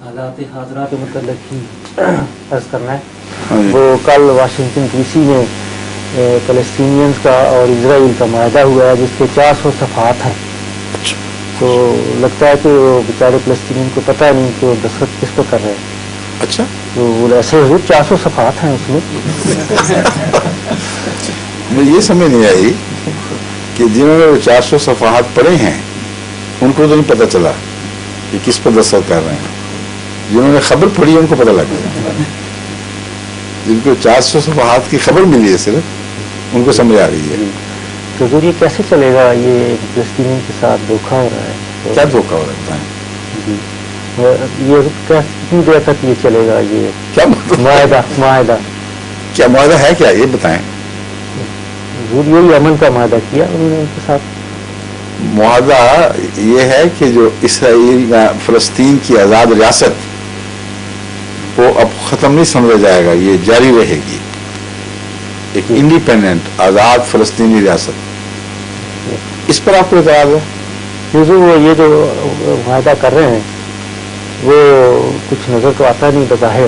حالات حاضرہ کے متعلق ہی عرض کرنا ہے. وہ کل واشنگٹن ڈی سی میں فلسطینینز کا اور اسرائیل کا معاہدہ ہوا ہے جس کے 400 صفحات ہیں. تو لگتا ہے کہ وہ بیچارے فلسطینین کو پتہ نہیں کہ وہ دستخط کس کو کر رہے ہیں. اچھا تو وہ ایسے حضور 400 صفحات ہیں اس میں. مجھے یہ سمجھ نہیں آئی کہ جنہوں نے وہ 400 صفحات پڑھے ہیں ان کو تو نہیں پتہ چلا کہ کس پر دستخط کر رہے ہیں. جنہوں نے خبر پڑھی ان کو پتہ لگ گیا. جن کو 400 صفحات کی خبر ملی ہے صرف ان کو سمجھ آ رہی ہے. تو حضور یہ کیسے چلے گا؟ یہ فلسطینیوں کے ساتھ دھوکہ ہو رہا ہے. کیا دھوکہ ہو رہا ہے؟ جی یہ کتنی دیر تک یہ چلے گا یہ کیا معاہدہ کیا معاہدہ ہے کیا یہ بتائیں. حضور یہی امن کا معاہدہ کیا انہوں نے ان کے ساتھ. معاہدہ یہ ہے کہ جو اسرائیل فلسطین کی آزاد ریاست وہ اب ختم نہیں سمجھا جائے گا, یہ جاری رہے گی. ایک انڈیپینڈنٹ آزاد فلسطینی ریاست, اس پر آپ کو اعتراض ہے؟ حضور وہ یہ جو معاہدہ کر رہے ہیں وہ کچھ نظر تو آتا نہیں بظاہر.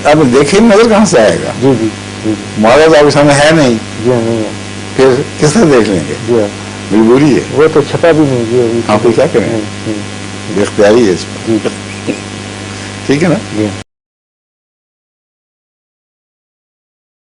اب دیکھیں نظر کہاں سے آئے گا؟ جی جی جی معاہدہ تو آپ کے سامنے ہے نہیں. جی ہاں نہیں ہے. پھر کس طرح دیکھ لیں گے؟ جی ہاں مجبوری ہے. وہ تو چھپا بھی نہیں. جی آپ کو کیا کریں, جی بے اختیاری ہے اس پر. جی ٹھیک ہے نا. جی